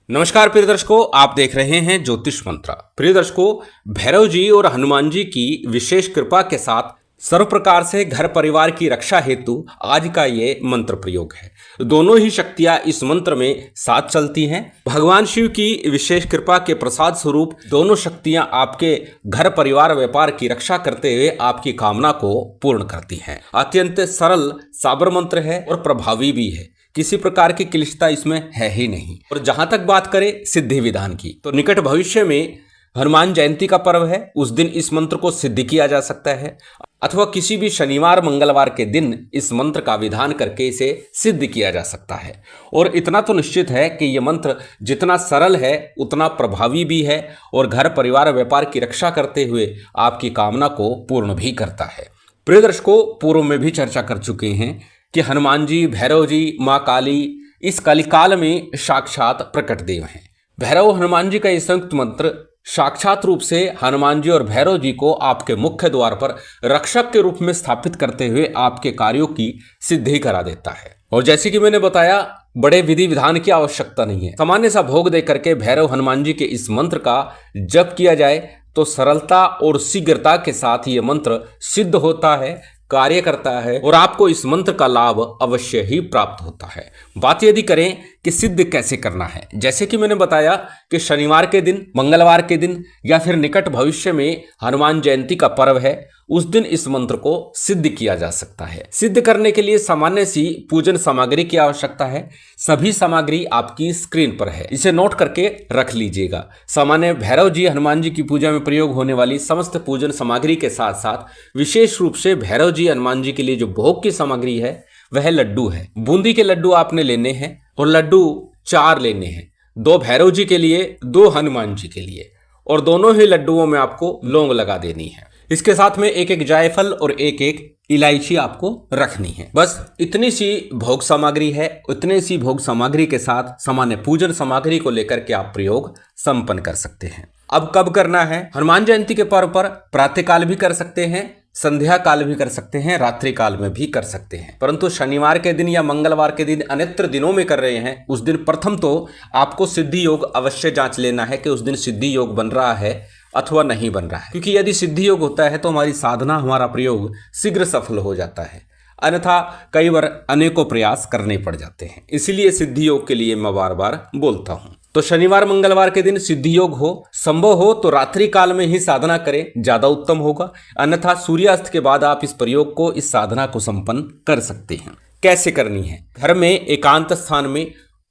नमस्कार प्रिय दर्शकों, आप देख रहे हैं ज्योतिष मंत्र। प्रिय दर्शकों, भैरव जी और हनुमान जी की विशेष कृपा के साथ सर्व प्रकार से घर परिवार की रक्षा हेतु आज का ये मंत्र प्रयोग है। दोनों ही शक्तियां इस मंत्र में साथ चलती हैं। भगवान शिव की विशेष कृपा के प्रसाद स्वरूप दोनों शक्तियां आपके घर परिवार व्यापार की रक्षा करते हुए आपकी कामना को पूर्ण करती हैं। अत्यंत सरल साबर मंत्र है और प्रभावी भी है। किसी प्रकार की क्लिष्टता इसमें है ही नहीं। और जहां तक बात करें सिद्धि विधान की, तो निकट भविष्य में हनुमान जयंती का पर्व है। उस दिन इस मंत्र को सिद्ध किया जा सकता है, अथवा किसी भी शनिवार मंगलवार के दिन इस मंत्र का विधान करके इसे सिद्ध किया जा सकता है। और इतना तो निश्चित है कि यह मंत्र जितना सरल है उतना प्रभावी भी है और घर परिवार व्यापार की रक्षा करते हुए आपकी कामना को पूर्ण भी करता है। प्रिय दर्शकों, पूर्व में भी चर्चा कर चुके हैं कि हनुमान जी, भैरव जी, माँ काली इस कलिकाल में साक्षात प्रकट देव हैं। भैरव हनुमान जी का ये संयुक्त मंत्र साक्षात रूप से हनुमान जी और भैरव जी को आपके मुख्य द्वार पर रक्षक के रूप में स्थापित करते हुए आपके कार्यों की सिद्धि करा देता है। और जैसे कि मैंने बताया, बड़े विधि विधान की आवश्यकता नहीं है। सामान्य सा भोग दे करके भैरव हनुमान जी के इस मंत्र का जप किया जाए तो सरलता और शीघ्रता के साथ ये मंत्र सिद्ध होता है, कार्य करता है और आपको इस मंत्र का लाभ अवश्य ही प्राप्त होता है। बात यदि करें कि सिद्ध कैसे करना है, जैसे कि मैंने बताया कि शनिवार के दिन, मंगलवार के दिन या फिर निकट भविष्य में हनुमान जयंती का पर्व है, उस दिन इस मंत्र को सिद्ध किया जा सकता है। सिद्ध करने के लिए सामान्य सी पूजन सामग्री की आवश्यकता है। सभी सामग्री आपकी स्क्रीन पर है, इसे नोट करके रख लीजिएगा। सामान्य भैरव जी, हनुमान जी की पूजा में प्रयोग होने वाली समस्त पूजन सामग्री के साथ साथ विशेष रूप से भैरव जी, हनुमान जी के लिए जो भोग की सामग्री है वह लड्डू है। बूंदी के लड्डू आपने लेने हैं और लड्डू 4 लेने हैं, 2 भैरव जी के लिए, 2 हनुमान जी के लिए, और दोनों ही लड्डुओं में आपको लौंग लगा देनी है। इसके साथ में एक एक जायफल और एक एक इलायची आपको रखनी है। बस इतनी सी भोग सामग्री है। उतने सी भोग सामग्री के साथ सामान्य पूजन सामग्री को लेकर के आप प्रयोग संपन्न कर सकते हैं। अब कब करना है? हनुमान जयंती के पर्व पर प्रातः काल भी कर सकते हैं, संध्या काल भी कर सकते हैं, रात्रि काल में भी कर सकते हैं। परंतु शनिवार के दिन या मंगलवार के दिन, अन्यत्र दिनों में कर रहे हैं, उस दिन प्रथम तो आपको सिद्धि योग अवश्य जांच लेना है कि उस दिन सिद्धि योग बन रहा है अथवा नहीं बन रहा है। क्योंकि यदि सिद्धि योग होता है तो हमारी साधना, हमारा प्रयोग शीघ्र सफल हो जाता है, अन्यथा कई बार अनेकों प्रयास करने पड़ जाते हैं। इसीलिए सिद्धि योग के लिए मैं बार बार बोलता हूं। तो शनिवार मंगलवार के दिन सिद्धि योग हो, संभव हो तो रात्रि काल में ही साधना करें, ज्यादा उत्तम होगा। अन्यथा सूर्यास्त के बाद आप इस प्रयोग को, इस साधना को संपन्न कर सकते हैं। कैसे करनी है? घर में एकांत स्थान में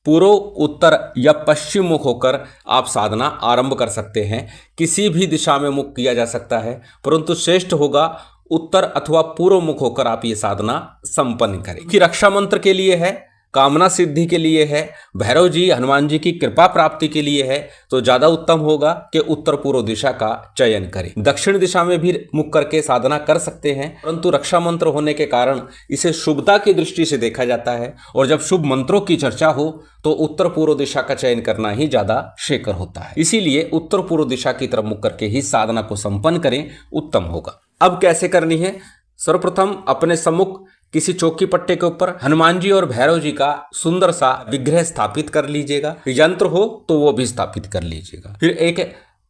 पूर्व, उत्तर या पश्चिम मुख होकर आप साधना आरंभ कर सकते हैं। किसी भी दिशा में मुख किया जा सकता है, परंतु श्रेष्ठ होगा उत्तर अथवा पूर्व मुख होकर आप ये साधना संपन्न करें। कि रक्षा मंत्र के लिए है, कामना सिद्धि के लिए है, भैरव जी, हनुमान जी की कृपा प्राप्ति के लिए है, तो ज्यादा उत्तम होगा कि उत्तर पूर्व दिशा का चयन करें। दक्षिण दिशा में भी मुख करके साधना कर सकते हैं, परंतु रक्षा मंत्र होने के कारण इसे शुभता की दृष्टि से देखा जाता है। और जब शुभ मंत्रों की चर्चा हो तो उत्तर पूर्व दिशा का चयन करना ही ज्यादा शेकर होता है। इसीलिए उत्तर पूर्व दिशा की तरफ मुख करके ही साधना को संपन्न करें, उत्तम होगा। अब कैसे करनी है? सर्वप्रथम अपने सम्मुख किसी चौकी पट्टे के ऊपर हनुमान जी और भैरव जी का सुंदर सा विग्रह स्थापित कर लीजिएगा। यंत्र हो तो वो भी स्थापित कर लीजिएगा। फिर एक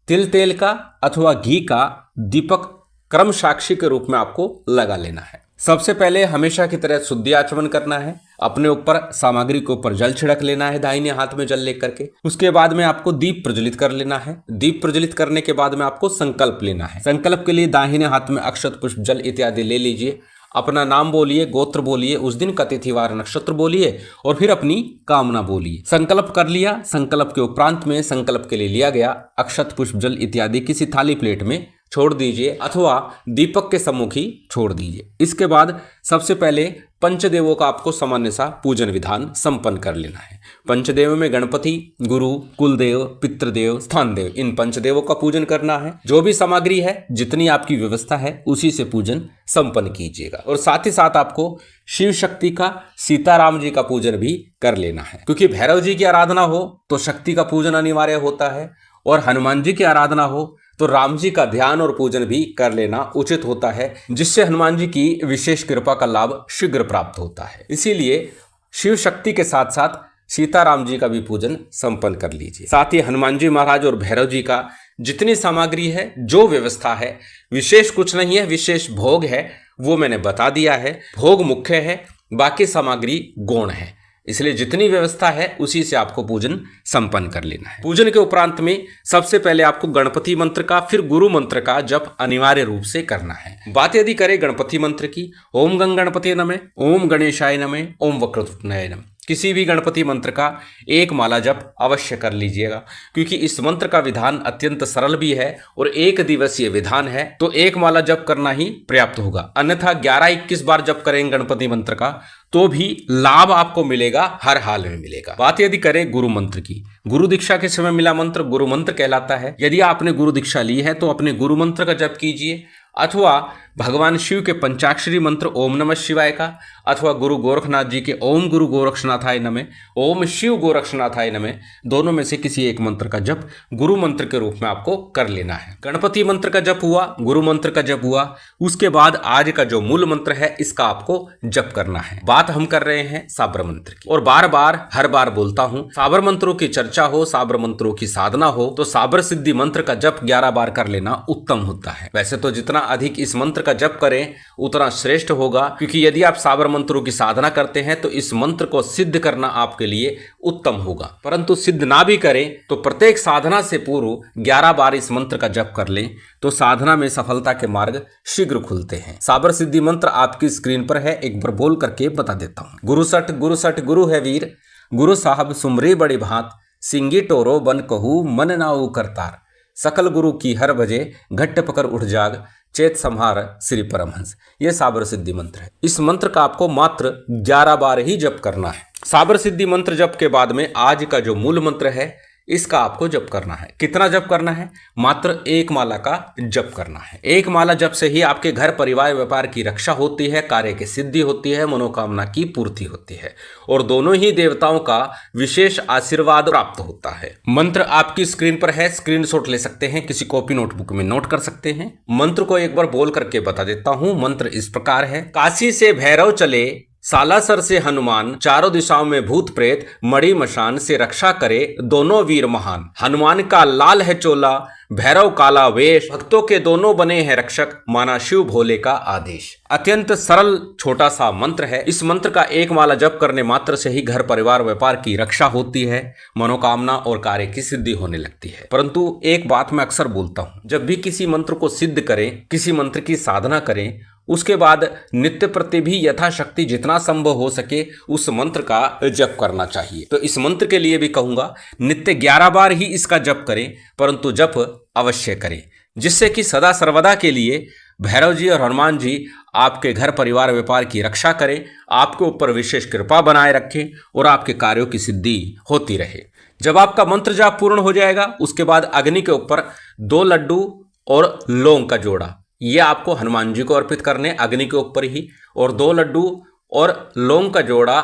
तेल का अथवा घी का दीपक क्रम साक्षी के रूप में आपको लगा लेना है। सबसे पहले हमेशा की तरह शुद्धि आचमन करना है। अपने ऊपर सामग्री के ऊपर जल छिड़क लेना है, दाहिने हाथ में जल लेकर के। उसके बाद में आपको दीप प्रज्वलित कर लेना है। दीप प्रज्वलित करने के बाद में आपको संकल्प लेना है। संकल्प के लिए दाहिने हाथ में अक्षत, पुष्प, जल इत्यादि ले लीजिए। अपना नाम बोलिए, गोत्र बोलिए, उस दिन का तिथिवार नक्षत्र बोलिए और फिर अपनी कामना बोलिए। संकल्प कर लिया। संकल्प के उपरांत में संकल्प के लिए लिया गया अक्षत, पुष्प, जल इत्यादि किसी थाली प्लेट में छोड़ दीजिए अथवा दीपक के सम्मुख ही छोड़ दीजिए। इसके बाद सबसे पहले पंचदेवों का आपको सामान्य सा पूजन विधान संपन्न कर लेना है। पंचदेव में गणपति, गुरु, कुलदेव, पितृदेव, स्थान देव, इन पंचदेवों का पूजन करना है। जो भी सामग्री है, जितनी आपकी व्यवस्था है, उसी से पूजन संपन्न कीजिएगा। और साथ ही साथ आपको शिव शक्ति का, सीताराम जी का पूजन भी कर लेना है। क्योंकि भैरव जी की आराधना हो तो शक्ति का पूजन अनिवार्य होता है, और हनुमान जी की आराधना हो तो राम जी का ध्यान और पूजन भी कर लेना उचित होता है, जिससे हनुमान जी की विशेष कृपा का लाभ शीघ्र प्राप्त होता है। इसीलिए शिव शक्ति के साथ साथ सीताराम जी का भी पूजन संपन्न कर लीजिए। साथ ही हनुमान जी महाराज और भैरव जी का जितनी सामग्री है, जो व्यवस्था है, विशेष कुछ नहीं है, विशेष भोग है, वो मैंने बता दिया है। भोग मुख्य है, बाकी सामग्री गौण है, इसलिए जितनी व्यवस्था है उसी से आपको पूजन संपन्न कर लेना है। पूजन के उपरांत में सबसे पहले आपको गणपति मंत्र का, फिर गुरु मंत्र का जप अनिवार्य रूप से करना है। बात यदि करें गणपति मंत्र की, ओम गंग गणपति नमः, ओम गणेशाय नमः, ओम वक्रतुंडाय नमः, किसी भी गणपति मंत्र का एक माला जप अवश्य कर लीजिएगा, क्योंकि इस मंत्र का विधान अत्यंत सरल भी है और एक दिवसीय विधान है, तो एक माला जप करना ही पर्याप्त होगा। अन्यथा 11-21 बार जप करेंगे गणपति मंत्र का तो भी लाभ आपको मिलेगा, हर हाल में मिलेगा। बात यदि करें गुरु मंत्र की, गुरु दीक्षा के समय मिला मंत्र गुरु मंत्र कहलाता है। यदि आपने गुरु दीक्षा ली है तो अपने गुरु मंत्र का जप कीजिए, अथवा भगवान शिव के पंचाक्षरी मंत्र ओम नमः शिवाय का, अथवा गुरु गोरखनाथ जी के ओम गुरु गोरक्षनाथाय नमः, ओम शिव गोरक्षनाथाय नमः, दोनों में से किसी एक मंत्र का जप गुरु मंत्र के रूप में आपको कर लेना है। गणपति मंत्र का जप हुआ, गुरु मंत्र का जप हुआ, उसके बाद आज का जो मूल मंत्र है इसका आपको जप करना है। बात हम कर रहे हैं साबर मंत्र की, और बार बार हर बार बोलता हूं, साबर मंत्रों की चर्चा हो, साबर मंत्रों की साधना हो तो साबर सिद्धि मंत्र का जप 11 बार कर लेना उत्तम होता है। वैसे तो जितना अधिक इस मंत्र का जप करें उतना श्रेष्ठ होगा, क्योंकि यदि आप साबर मंत्रों की साधना करते हैं तो इस मंत्र को सिद्ध करना आपके लिए उत्तम होगा। परंतु सिद्ध ना भी करें तो प्रत्येक साधना से पूर्व 11 बार इस मंत्र का जप कर लें तो साधना में सफलता के मार्ग शीघ्र खुलते हैं। साबर सिद्धि मंत्र आपकी स्क्रीन पर है, एक बार बोल करके बता देता हूं। गुरु सठ गुरु है वीर, गुरु साहब सुमरे बड़े भांत, सिंगी टोरो बन कहू मन नाऊ करतार, सकल गुरु की हर बजे घट्ट पकड़ उठ जाग, चेत संहार श्री परमहंस। यह साबर सिद्धि मंत्र है। इस मंत्र का आपको मात्र 11 बार ही जप करना है। साबर सिद्धि मंत्र जप के बाद में आज का जो मूल मंत्र है इसका आपको जप करना है। कितना जप करना है? मात्र एक माला का जप करना है। एक माला जप से ही आपके घर परिवार व्यापार की रक्षा होती है, कार्य की सिद्धि होती है, मनोकामना की पूर्ति होती है और दोनों ही देवताओं का विशेष आशीर्वाद प्राप्त होता है। मंत्र आपकी स्क्रीन पर है, स्क्रीनशॉट ले सकते हैं, किसी कॉपी नोटबुक में नोट कर सकते हैं। मंत्र को एक बार बोल करके बता देता हूं। मंत्र इस प्रकार है। काशी से भैरव चले, सालासर से हनुमान, चारों दिशाओं में भूत प्रेत, मणि मशान से रक्षा करे दोनों वीर महान। हनुमान का लाल है चोला, भैरव काला वेश, भक्तों के दोनों बने हैं रक्षक, माना शिव भोले का आदेश। अत्यंत सरल छोटा सा मंत्र है। इस मंत्र का एक माला जप करने मात्र से ही घर परिवार व्यापार की रक्षा होती है, मनोकामना और कार्य की सिद्धि होने लगती है। परंतु एक बात मैं अक्सर बोलता हूं, जब भी किसी मंत्र को सिद्ध करें, किसी मंत्र की साधना करें, उसके बाद नित्य प्रति भी यथाशक्ति जितना संभव हो सके उस मंत्र का जप करना चाहिए। तो इस मंत्र के लिए भी कहूंगा, नित्य 11 बार ही इसका जप करें, परंतु जप अवश्य करें, जिससे कि सदा सर्वदा के लिए भैरव जी और हनुमान जी आपके घर परिवार व्यापार की रक्षा करें, आपके ऊपर विशेष कृपा बनाए रखें और आपके कार्यों की सिद्धि होती रहे। जब आपका मंत्र जाप पूर्ण हो जाएगा, उसके बाद अग्नि के ऊपर 2 लड्डू और लौंग का जोड़ा, ये आपको हनुमान जी को अर्पित करने अग्नि के ऊपर ही, और 2 लड्डू और लौंग का जोड़ा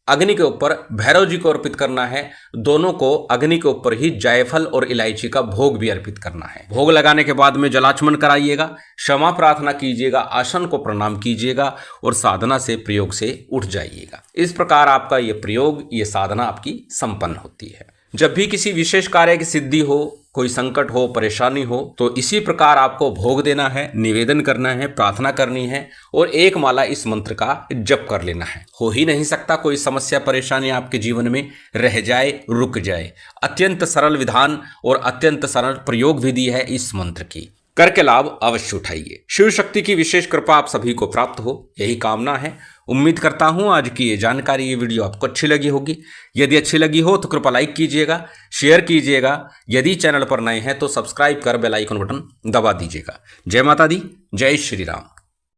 अग्नि के ऊपर भैरव जी को अर्पित करना है। दोनों को अग्नि के ऊपर ही जायफल और इलायची का भोग भी अर्पित करना है। भोग लगाने के बाद में जलाचमन कराइएगा, क्षमा प्रार्थना कीजिएगा, आसन को प्रणाम कीजिएगा और साधना से प्रयोग से उठ जाइएगा। इस प्रकार आपका ये प्रयोग, ये साधना आपकी संपन्न होती है। जब भी किसी विशेष कार्य की सिद्धि हो, कोई संकट हो, परेशानी हो, तो इसी प्रकार आपको भोग देना है, निवेदन करना है, प्रार्थना करनी है और एक माला इस मंत्र का जप कर लेना है। हो ही नहीं सकता कोई समस्या परेशानी आपके जीवन में रह जाए, रुक जाए। अत्यंत सरल विधान और अत्यंत सरल प्रयोग विधि है इस मंत्र की। करके लाभ अवश्य उठाइए। शिव शक्ति की विशेष कृपा आप सभी को प्राप्त हो, यही कामना है। उम्मीद करता हूं आज की ये जानकारी, ये वीडियो आपको अच्छी लगी होगी। यदि अच्छी लगी हो तो कृपया लाइक कीजिएगा, शेयर कीजिएगा। यदि चैनल पर नए हैं तो सब्सक्राइब कर बेल आइकन बटन दबा दीजिएगा। जय माता दी, जय श्री राम।